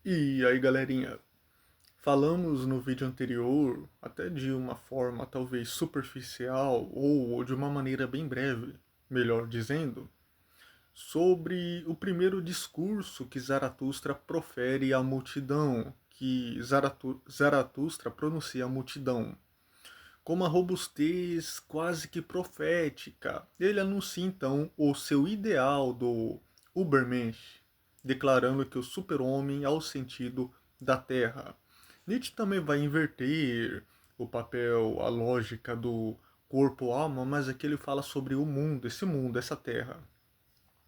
E aí, galerinha, falamos no vídeo anterior, até de uma forma talvez superficial ou de uma maneira bem breve, melhor dizendo, sobre o primeiro discurso que Zaratustra profere à multidão, que Zaratustra pronuncia à multidão. Com uma robustez quase que profética, ele anuncia então o seu ideal do Übermensch, declarando que o super-homem é o sentido da Terra. Nietzsche também vai inverter o papel, a lógica do corpo-alma, mas aqui ele fala sobre o mundo, esse mundo, essa Terra.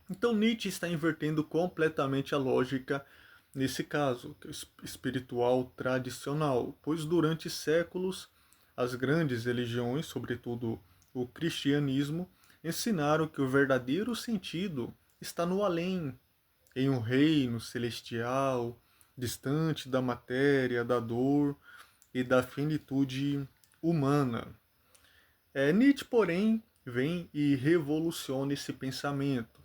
Então Nietzsche está invertendo completamente a lógica nesse caso, que é espiritual tradicional, pois durante séculos as grandes religiões, sobretudo o cristianismo, ensinaram que o verdadeiro sentido está no além, em um reino celestial, distante da matéria, da dor e da finitude humana. Nietzsche, porém, vem e revoluciona esse pensamento.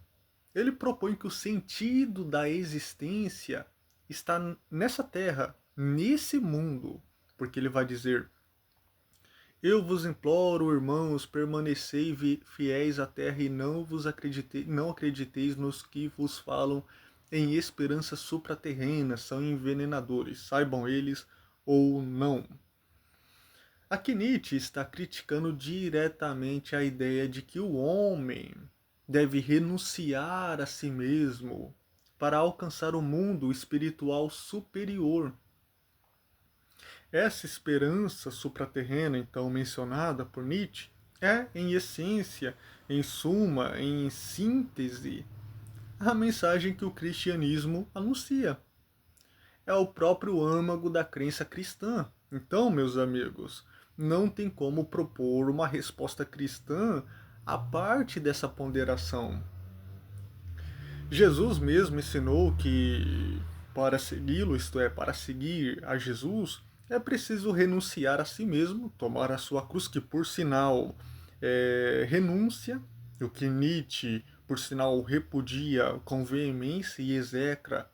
Ele propõe que o sentido da existência está nessa terra, nesse mundo, porque ele vai dizer: Eu vos imploro, irmãos, permanecei fiéis à terra e não acrediteis nos que vos falam em esperanças supraterrenas, são envenenadores, saibam eles ou não. Aqui Nietzsche está criticando diretamente a ideia de que o homem deve renunciar a si mesmo para alcançar o mundo espiritual superior. Essa esperança supraterrena, então mencionada por Nietzsche, é, em essência, em suma, em síntese, a mensagem que o cristianismo anuncia. É o próprio âmago da crença cristã. Então, meus amigos, não tem como propor uma resposta cristã a parte dessa ponderação. Jesus mesmo ensinou que para segui-lo, isto é, para seguir a Jesus, é preciso renunciar a si mesmo, tomar a sua cruz, que por sinal é renúncia, o que Nietzsche, por sinal, repudia com veemência e execra.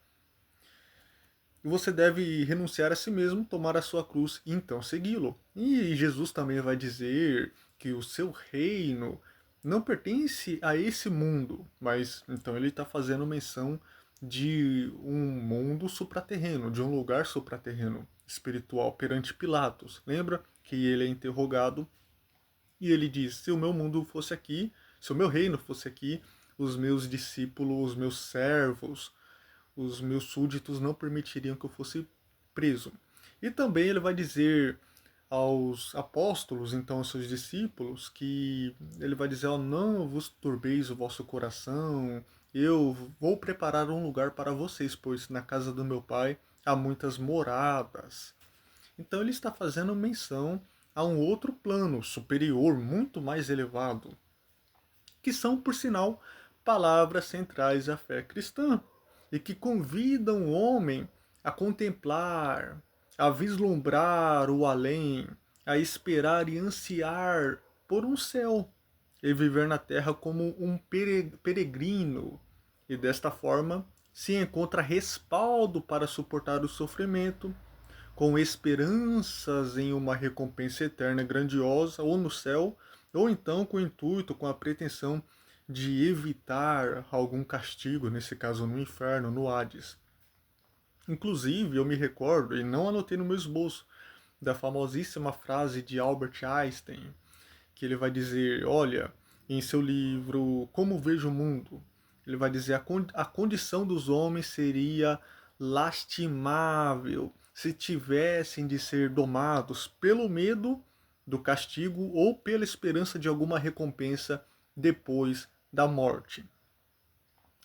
Você deve renunciar a si mesmo, tomar a sua cruz e então segui-lo. E Jesus também vai dizer que o seu reino não pertence a esse mundo, mas então ele está fazendo menção de um mundo supraterreno, de um lugar supraterreno espiritual perante Pilatos. Lembra que ele é interrogado e ele diz: se o meu mundo fosse aqui, se o meu reino fosse aqui, os meus discípulos, os meus servos, os meus súditos não permitiriam que eu fosse preso. E também ele vai dizer aos apóstolos, então aos seus discípulos, que ele vai dizer: oh, não vos turbeis o vosso coração, eu vou preparar um lugar para vocês, pois na casa do meu pai há muitas moradas. Então ele está fazendo menção a um outro plano superior, muito mais elevado, que são, por sinal, palavras centrais à fé cristã e que convidam o homem a contemplar, a vislumbrar o além, a esperar e ansiar por um céu e viver na terra como um peregrino. E desta forma se encontra respaldo para suportar o sofrimento, com esperanças em uma recompensa eterna grandiosa, ou no céu, ou então com o intuito, com a pretensão de evitar algum castigo, nesse caso no inferno, no Hades. Inclusive, eu me recordo, e não anotei no meu esboço, da famosíssima frase de Albert Einstein, que ele vai dizer: olha, em seu livro Como Vejo o Mundo, ele vai dizer: a condição dos homens seria lastimável se tivessem de ser domados pelo medo do castigo ou pela esperança de alguma recompensa depois da morte.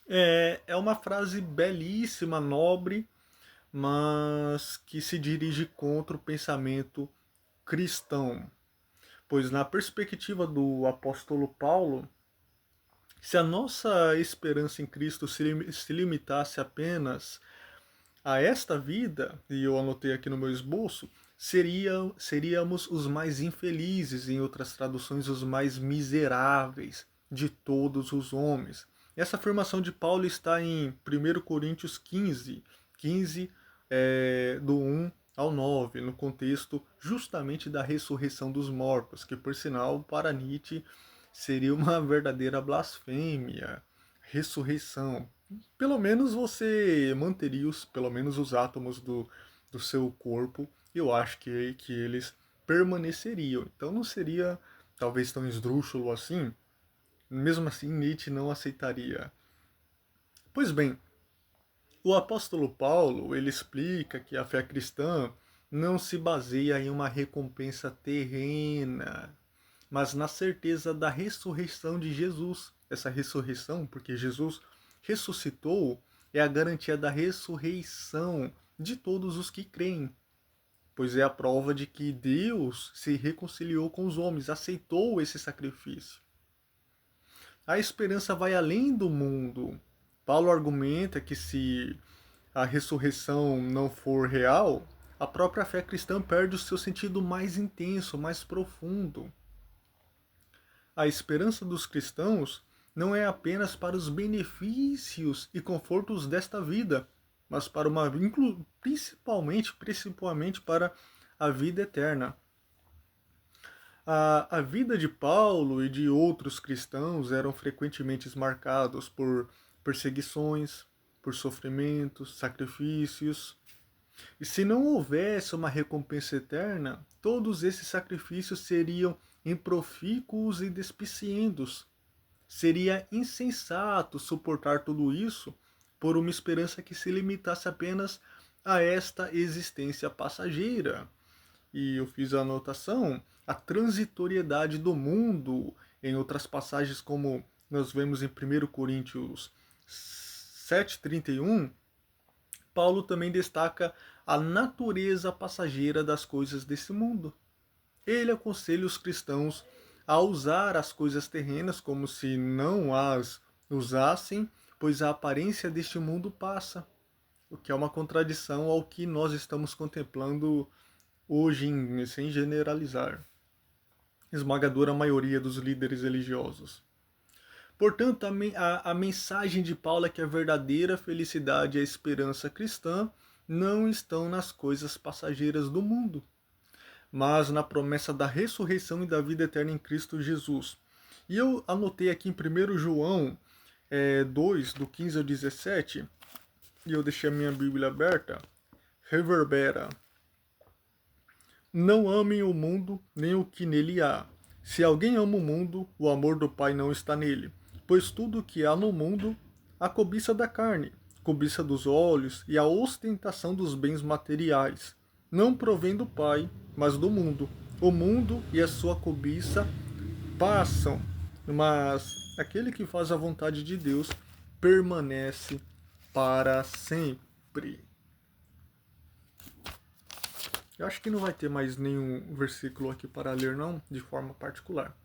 É uma frase belíssima, nobre, mas que se dirige contra o pensamento cristão. Pois, na perspectiva do apóstolo Paulo, se a nossa esperança em Cristo se limitasse apenas a esta vida, e eu anotei aqui no meu esboço, seríamos os mais infelizes, em outras traduções, os mais miseráveis de todos os homens. Essa afirmação de Paulo está em 1 Coríntios 15, 15 do 1 ao 9, no contexto justamente da ressurreição dos mortos, que por sinal, para Nietzsche, seria uma verdadeira blasfêmia. Ressurreição. Pelo menos você manteria pelo menos os átomos do seu corpo, eu acho que eles permaneceriam. Então não seria talvez tão esdrúxulo assim. Mesmo assim, Nietzsche não aceitaria. Pois bem, o apóstolo Paulo, ele explica que a fé cristã não se baseia em uma recompensa terrena, mas na certeza da ressurreição de Jesus. Essa ressurreição, porque Jesus ressuscitou, é a garantia da ressurreição de todos os que creem, pois é a prova de que Deus se reconciliou com os homens, aceitou esse sacrifício. A esperança vai além do mundo. Paulo argumenta que se a ressurreição não for real, a própria fé cristã perde o seu sentido mais intenso, mais profundo. A esperança dos cristãos não é apenas para os benefícios e confortos desta vida, mas para principalmente para a vida eterna. A vida de Paulo e de outros cristãos eram frequentemente marcados por perseguições, por sofrimentos, sacrifícios. E se não houvesse uma recompensa eterna, todos esses sacrifícios seriam improfícuos e despiciendos. Seria insensato suportar tudo isso por uma esperança que se limitasse apenas a esta existência passageira. E eu fiz a anotação, a transitoriedade do mundo, em outras passagens como nós vemos em 1 Coríntios 7,31, Paulo também destaca a natureza passageira das coisas desse mundo. Ele aconselha os cristãos a usar as coisas terrenas como se não as usassem, pois a aparência deste mundo passa, o que é uma contradição ao que nós estamos contemplando hoje, sem generalizar, esmagadora maioria dos líderes religiosos. Portanto, a mensagem de Paulo é que a verdadeira felicidade e a esperança cristã não estão nas coisas passageiras do mundo, mas na promessa da ressurreição e da vida eterna em Cristo Jesus. E eu anotei aqui em 1 João 2, do 15 ao 17, e eu deixei a minha Bíblia aberta, reverbera. Não amem o mundo, nem o que nele há. Se alguém ama o mundo, o amor do Pai não está nele. Pois tudo o que há no mundo, a cobiça da carne, cobiça dos olhos e a ostentação dos bens materiais, não provém do Pai, mas do mundo. O mundo e a sua cobiça passam, mas aquele que faz a vontade de Deus permanece para sempre. Eu acho que não vai ter mais nenhum versículo aqui para ler, não, de forma particular.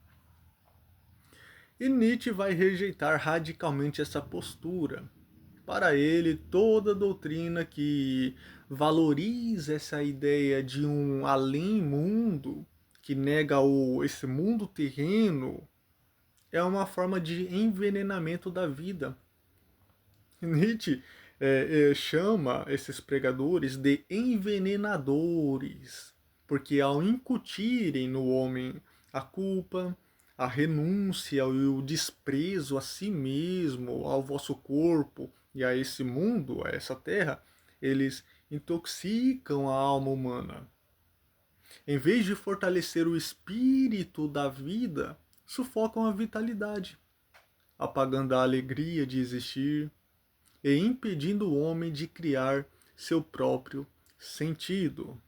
E Nietzsche vai rejeitar radicalmente essa postura. Para ele, toda doutrina que valoriza essa ideia de um além-mundo, que nega esse mundo terreno, é uma forma de envenenamento da vida. Nietzsche chama esses pregadores de envenenadores, porque ao incutirem no homem a culpa, a renúncia e o desprezo a si mesmo, ao vosso corpo e a esse mundo, a essa terra, eles intoxicam a alma humana. Em vez de fortalecer o espírito da vida, sufocam a vitalidade, apagando a alegria de existir e impedindo o homem de criar seu próprio sentido.